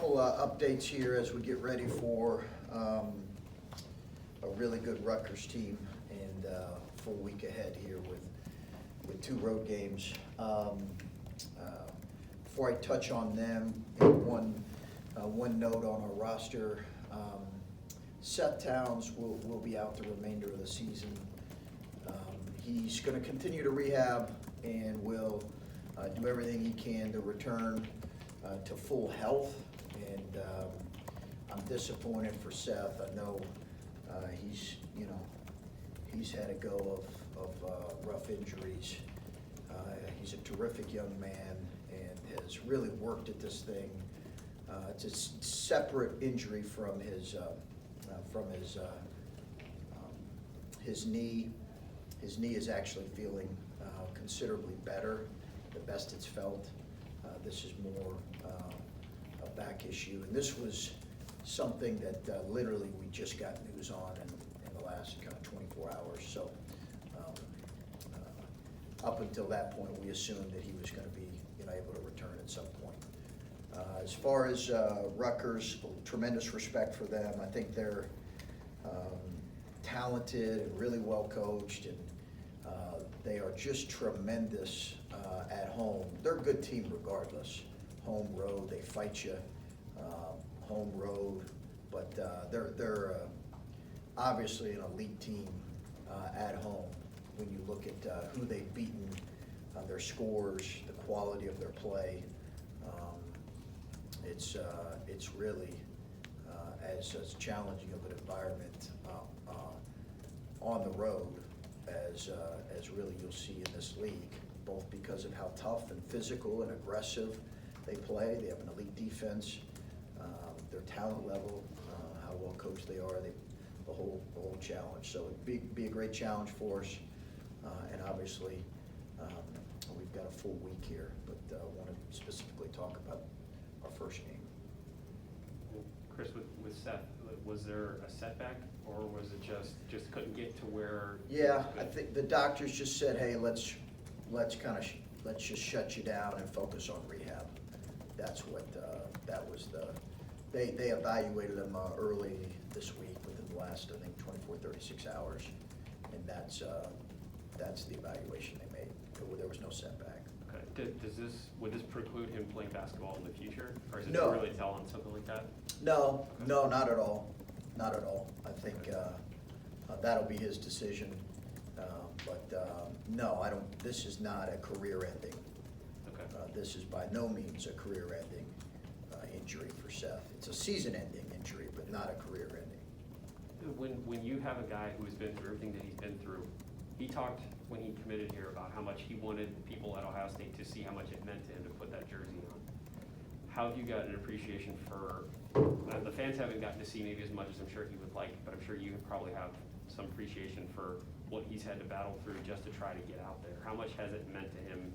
couple updates here as we get ready for a really good Rutgers team and full week ahead here with 2 road games. Before I touch on them, one note on our roster. Seth Towns will be out the remainder of the season. He's going to continue to rehab and will do everything he can to return to full health. And I'm disappointed for Seth. I know he's had a go of rough injuries. He's a terrific young man and has really worked at this thing. It's a separate injury from his knee. His knee is actually feeling considerably better, the best it's felt. This is more a back issue, and this was something that literally we just got news on in the last kind of 24 hours. So up until that point, we assumed that he was going to be able to return at some point. As far as Rutgers, tremendous respect for them. I think they're talented and really well coached, and they are just tremendous at home. They're a good team regardless. Home, road, they fight you. Home, road, but they're obviously an elite team at home. When you look at who they've beaten, their scores, the quality of their play, it's really as challenging of an environment on the road as really you'll see in this league, both because of how tough and physical and aggressive they play. They have an elite defense, their talent level, how well coached they are, the whole challenge. So it'd be a great challenge for us, and obviously we've got a full week here, but I want to specifically talk about our first game. Chris, with Seth, was there a setback, or was it just couldn't get to where? Yeah, I think the doctors just said, hey, let's just shut you down and focus on rehab. That's what that was they evaluated him early this week, within the last, I think, 24, 36 hours, and that's the evaluation they made. There was no setback. Okay. Would this preclude him playing basketball in the future, or is it No. too early to tell on something like that? No, not at all. Not at all. I think that'll be his decision. No, I don't. This is not a career ending. Okay. This is by no means a career ending injury for Seth. It's a season ending injury, but not a career ending. When you have a guy who has been through everything that he's been through, he talked when he committed here about how much he wanted people at Ohio State to see how much it meant to him to put that jersey on. How have you got an appreciation for, the fans haven't gotten to see maybe as much as I'm sure he would like, but I'm sure you probably have some appreciation for what he's had to battle through just to try to get out there. How much has it meant to him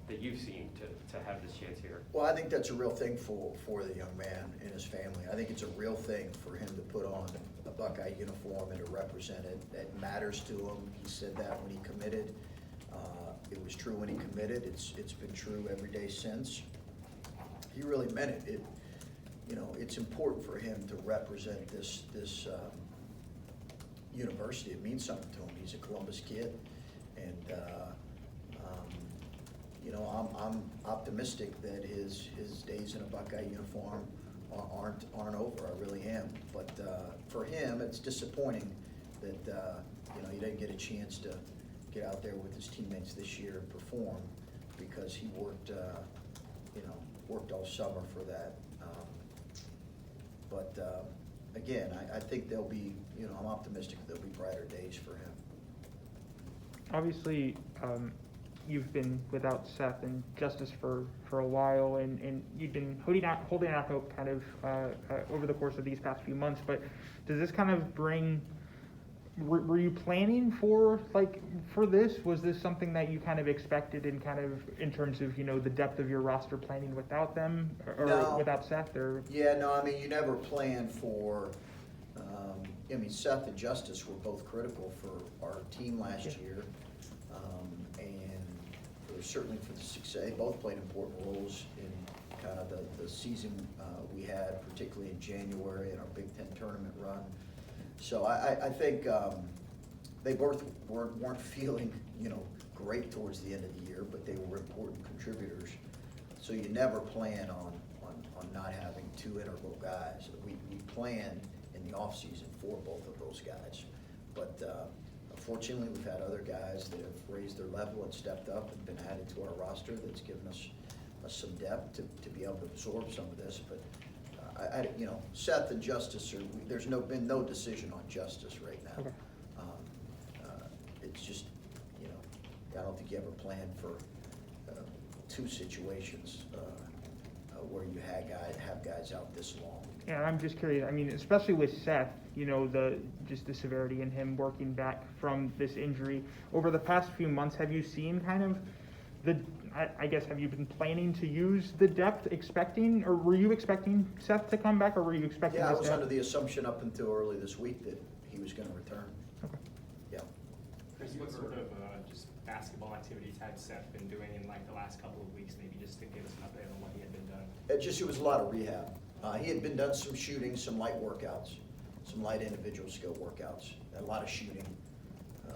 that you've seen to have this chance here? Well, I think that's a real thing for the young man and his family. I think it's a real thing for him to put on a Buckeye uniform and to represent it. It matters to him. He said that when he committed. It was true when he committed. It's been true every day since. He really meant it. It's important for him to represent this university. It means something to him. He's a Columbus kid, and I'm optimistic that his days in a Buckeye uniform aren't over. I really am. But for him, it's disappointing that he didn't get a chance to get out there with his teammates this year and perform, because he worked all summer for that. Again, I think there'll be, I'm optimistic there'll be brighter days for him. Obviously, you've been without Seth and Justice for a while, and you've been holding out hope kind of over the course of these past few months. But does this kind of bring? Were you planning for this? Was this something that you kind of expected in terms of the depth of your roster planning without them or No. without Seth? Or Yeah, no, I mean, you never plan for. Seth and Justice were both critical for our team last year, and certainly for the success. They both played important roles kind of the season we had, particularly in January in our Big Ten tournament run. So I think they both weren't feeling, great towards the end of the year, but they were important contributors. So you never plan on not having two integral guys. We planned in the offseason for both of those guys. But fortunately, we've had other guys that have raised their level and stepped up and been added to our roster that's given us some depth to be able to absorb some of this. But Seth and Justice there's been no decision on Justice right now. Okay. It's just, I don't think you ever planned for two situations where you have guys out this long. Yeah, I'm just curious, I mean, especially with Seth, the severity in him working back from this injury. Over the past few months, have you seen kind of I guess, have you been planning to use the depth or were you expecting Seth to come back, or were you expecting? Yeah, I was under the assumption up until early this week that he was gonna return. Okay. Yeah. Chris, what sort of just basketball activities had Seth been doing in like the last couple of weeks, maybe just to give us an update on what he had been doing? It was a lot of rehab. He had been done some shooting, some light workouts, some light individual skill workouts, a lot of shooting,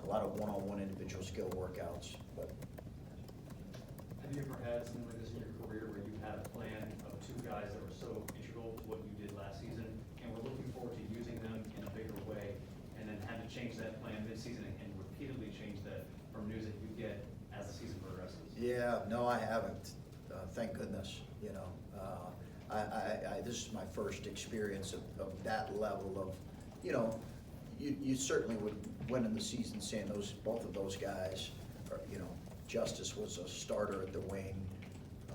a lot of one-on-one individual skill workouts, but. Have you ever had something like this in your career where you had a plan of two guys that were so integral to what you did last season, and were looking forward to using them in a bigger way, and then had to change that plan mid-season and repeatedly change that from news that you get as the season progresses? Yeah, no, I haven't. Thank goodness. This is my first experience of that level of, you certainly would win in the season saying both of those guys are, Justice was a starter at the wing.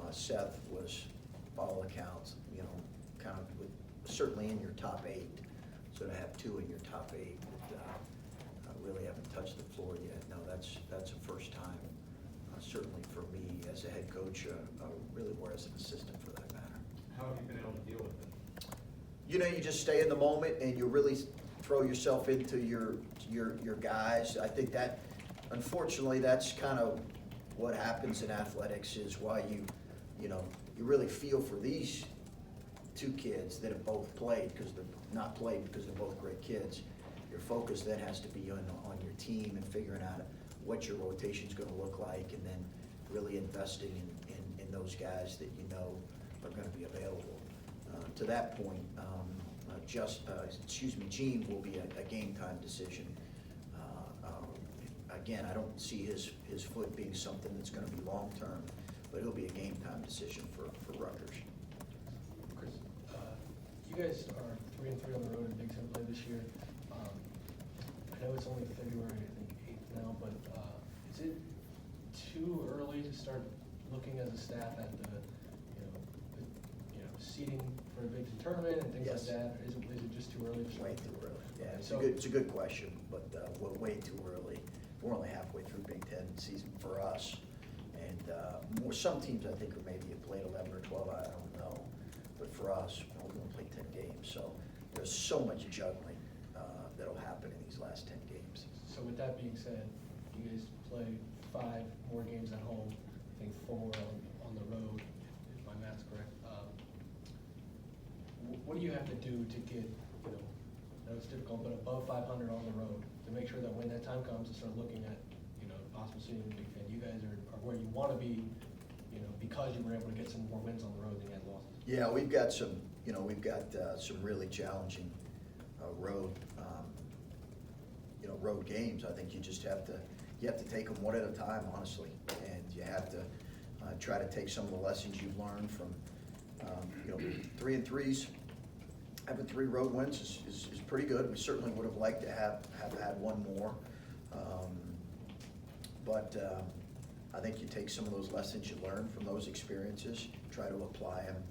Seth was, by all accounts, kind of certainly in your top 8. So to have two in your top 8 that really haven't touched the floor yet, no, that's the first time. Certainly for me as a head coach, really more as an assistant for that matter. How have you been able to deal with it? You just stay in the moment and you really throw yourself into your guys. I think that, unfortunately, that's kind of what happens in athletics, is why you really feel for these two kids that have both played, because they're not played because they're both great kids. Your focus then has to be on your team and figuring out what your rotation's going to look like, and then really investing in those guys that are going to be available. To that point, Gene will be a game time decision. Again, I don't see his foot being something that's going to be long term, but it'll be a game time decision for Rutgers. Chris, you guys are 3-3 on the road in Big Ten play this year. I know it's only February, I think 8th now, but is it too early to start looking as a staff at the seeding for a Big Ten tournament and things Yes. like that? Is it just too early to start? Way too early. Yeah, Okay, it's a good question, but way too early. We're only halfway through Big Ten season for us, and some teams I think are maybe have played 11 or 12. I don't know, but for us, we're going to play 10 games. So there's so much juggling that'll happen in these last 10 games. So with that being said, you guys play 5 more games at home, I think 4 on the road, if my math's correct. What do you have to do to get, I know it's difficult, but above 500 on the road, to make sure that when that time comes to start looking at, possible seeding in the Big Ten, you guys are where you want to be, because you were able to get some more wins on the road than you had losses? Yeah, we've got some really challenging road games. I think you just have to take them one at a time, honestly, and you have to try to take some of the lessons you've learned from 3-3s. Having 3 road wins is pretty good. We certainly would have liked to have had one more, but I think you take some of those lessons you learned from those experiences, try to apply them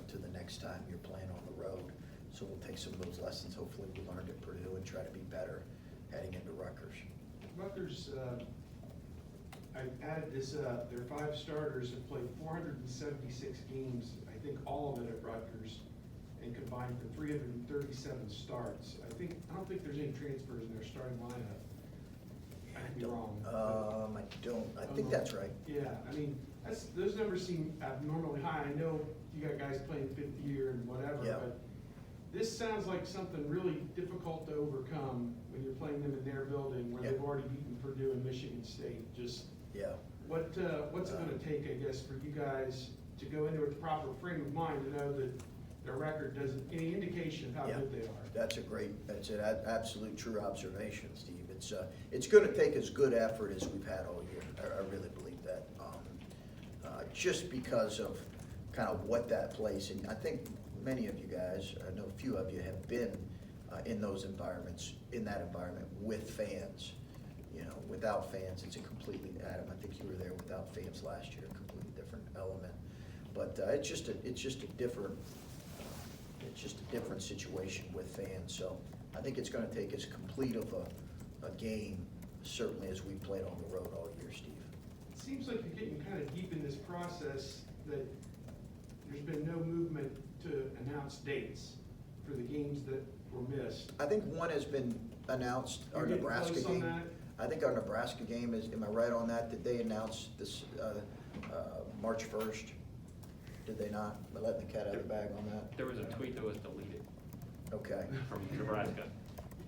to the next time you're playing on the road. So we'll take some of those lessons, hopefully we learned at Purdue, and try to be better heading into Rutgers. Rutgers, I added this up, their 5 starters have played 476 games, I think all of it at Rutgers, and combined for 337 starts. I don't think there's any transfers in their starting lineup. I could be wrong. I think that's right. Yeah, Those numbers seem abnormally high. I know you got guys playing fifth year and whatever, Yeah. but this sounds like something really difficult to overcome when you're playing them in their building where Yeah. they've already beaten Purdue and Michigan State. Just Yeah. what's it gonna take, I guess, for you guys to go into it with the proper frame of mind to know that their record doesn't, any indication of how Yeah. good they are? That's an absolute true observation, Steve. It's gonna take as good effort as we've had all year. I really believe that. Just because of kind of what that place, and I think many of you guys, I know a few of you have been in those environments, in that environment with fans. You know, without fans, it's a completely, Adam, I think you were there without fans last year, a completely different element. But it's just a different situation with fans. So I think it's gonna take as complete of a game, certainly as we played on the road all year, Steve. It seems like you're getting kind of deep in this process that there's been no movement to announce dates for the games that were missed. I think one has been announced, our You're getting Nebraska close on game. that? I think our Nebraska game is, am I right on that? Did they announce this, March 1st? Did they not? Am I letting the cat out of the bag on that? There was a tweet that was deleted Okay. from Nebraska.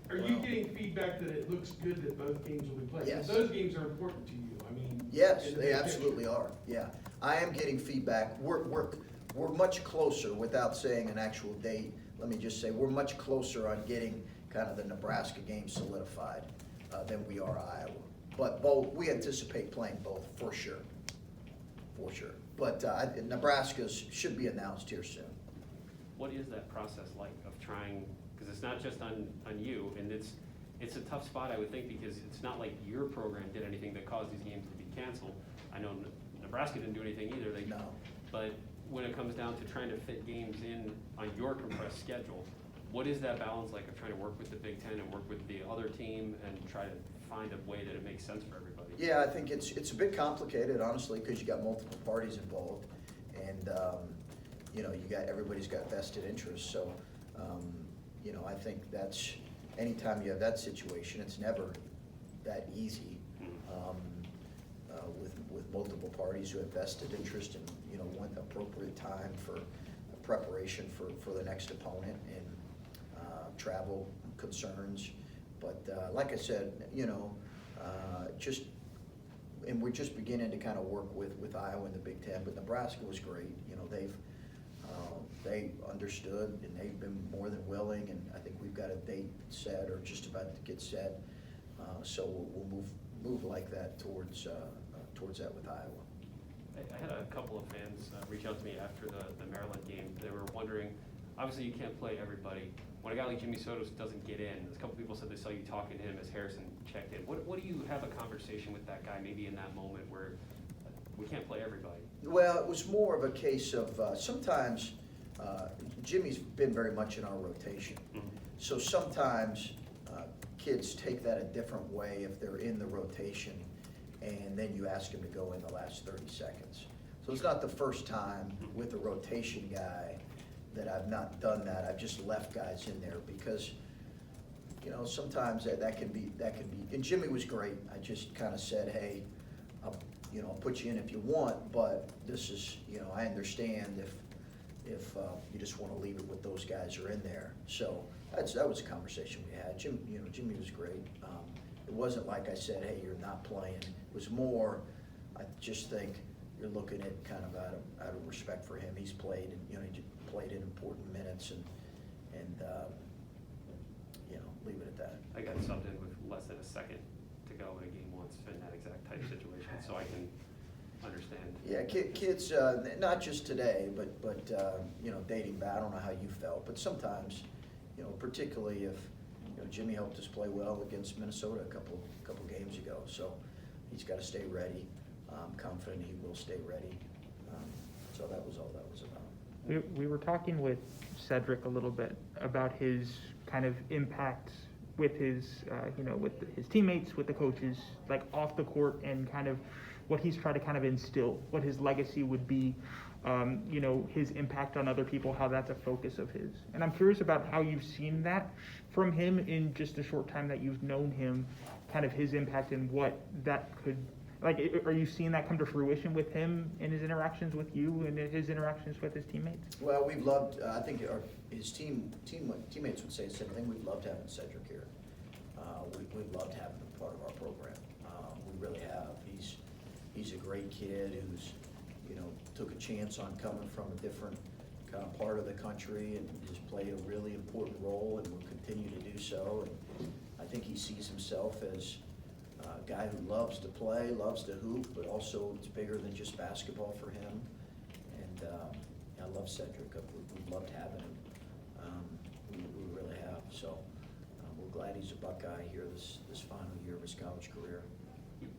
Are you Well- getting feedback that it looks good that both games will be played? 'Cause Yes. those games are important to you, I mean. Yes, in the they big absolutely picture. are, yeah. I am getting feedback. We're much closer, without saying an actual date. Let me just say, we're much closer on getting kind of the Nebraska game solidified than we are Iowa. But both, we anticipate playing both, for sure. But Nebraska's should be announced here soon. What is that process like of trying, because it's not just on you, and it's a tough spot, I would think, because it's not like your program did anything that caused these games to be canceled. I know Nebraska didn't do anything either, No. But when it comes down to trying to fit games in on your compressed schedule, what is that balance like of trying to work with the Big Ten and work with the other team and try to find a way that it makes sense for everybody? Yeah, I think it's a bit complicated, honestly, because you got multiple parties involved, and you know, everybody's got vested interests. So, you know, I think that's anytime you have that situation, it's never that easy with multiple parties who have vested interest and want appropriate time for preparation for the next opponent and travel concerns. But like I said, and we're just beginning to kind of work with Iowa and the Big Ten, but Nebraska was great. They understood and they've been more than willing, and I think we've got a date set or just about to get set. So we'll move like that towards that with Iowa. I had a couple of fans reach out to me after the Maryland game. They were wondering, obviously you can't play everybody. When a guy like Jimmy Sotos doesn't get in, a couple people said they saw you talking to him as Harrison checked in. What do you have a conversation with that guy maybe in that moment where we can't play everybody? Well, it was more of a case of sometimes Jimmy's been very much in our rotation. Mhm. So sometimes kids take that a different way if they're in the rotation, and then you ask them to go in the last 30 seconds. So it's not the first time with a rotation guy that I've not done that. I've just left guys in there because, sometimes that can be, and Jimmy was great. I just kind of said, hey, I'll put you in if you want, but this is, I understand if you just want to leave it with those guys who are in there. So that was a conversation we had. Jimmy was great. It wasn't like I said, hey, you're not playing. It was more, I just think you're looking at kind of out of respect for him. He's played and, he played in important minutes and leave it at that. I got subbed in with less than a second to go in a game once in that exact type situation, so I can understand. Yeah, kids, not just today, but dating back, I don't know how you felt, but sometimes, particularly if, Jimmy helped us play well against Minnesota a couple games ago, so he's got to stay ready. I'm confident he will stay ready. So that was all that was about. We were talking with Cedric a little bit about his kind of impact with his, with his teammates, with the coaches, like off the court, and kind of what he's tried to kind of instill, what his legacy would be, his impact on other people, how that's a focus of his. And I'm curious about how you've seen that from him in just a short time that you've known him, kind of his impact and what that could Like, are you seeing that come to fruition with him in his interactions with you and in his interactions with his teammates? Well, we've loved, I think his teammates would say the same thing. We've loved having Cedric here. We've loved having him part of our program. We really have. He's a great kid who's, took a chance on coming from a different kind of part of the country and has played a really important role and will continue to do so. And I think he sees himself as a guy who loves to play, loves to hoop, but also it's bigger than just basketball for him. And I love Cedric. We've loved having him. We really have. So we're glad he's a Buckeye here this final year of his college career.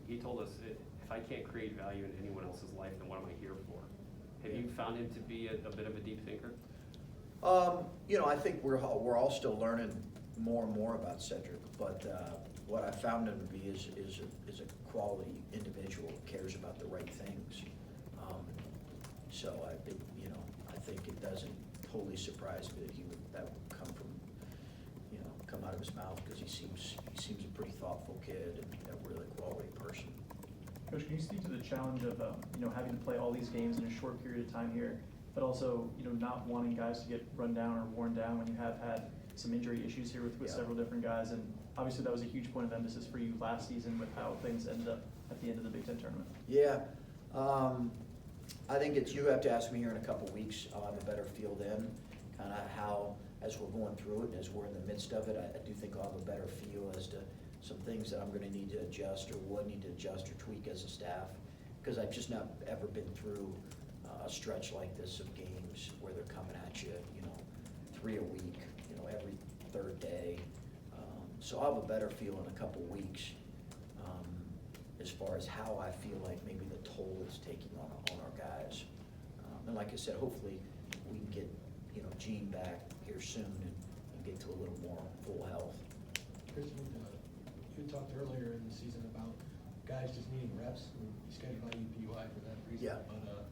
He told us, if I can't create value in anyone else's life, then what am I here for? Have you found him to be a bit of a deep thinker? I think we're all still learning more and more about Cedric, but what I found him to be is a quality individual who cares about the right things. So I think it doesn't totally surprise me that would come from, come out of his mouth, because he seems a pretty thoughtful kid and a really quality person. Coach, can you speak to the challenge of having to play all these games in a short period of time here, but also not wanting guys to get run down or worn down when you have had some injury issues here with Yeah. several different guys, and obviously that was a huge point of emphasis for you last season with how things ended up at the end of the Big Ten tournament. Yeah, I think you have to ask me here in a couple weeks. I'll have a better feel then, kind of how, as we're going through it and as we're in the midst of it, I do think I'll have a better feel as to some things that I'm going to need to adjust or would need to adjust or tweak as a staff, because I've just not ever been through a stretch like this of games where they're coming at you, 3 a week, every third day. So I'll have a better feel in a couple weeks as far as how I feel like maybe the toll it's taking on our guys. And like I said, hopefully we can get, Gene back here soon and get to a little more full health. Chris, you talked earlier in the season about guys just needing reps, and you scheduled IUPUI for that reason. Yeah. But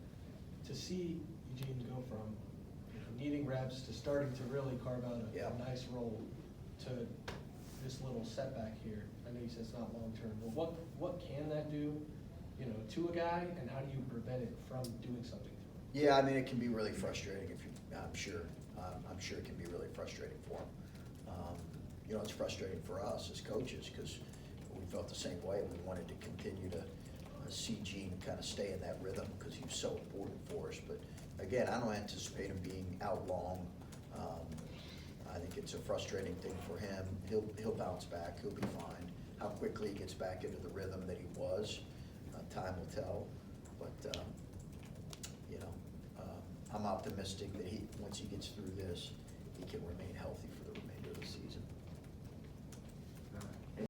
to see Eugene go from needing reps to starting to really carve out a nice role to this little setback here, I know you said it's not long-term, but what can that do, to a guy, and how do you prevent it from doing something to him? Yeah, I mean, it can be really frustrating I'm sure. I'm sure it can be really frustrating for him. It's frustrating for us as coaches because we felt the same way. We wanted to continue to see Gene kind of stay in that rhythm because he was so important for us. But again, I don't anticipate him being out long. I think it's a frustrating thing for him. He'll bounce back. He'll be fine. How quickly he gets back into the rhythm that he was, time will tell. But I'm optimistic that once he gets through this, he can remain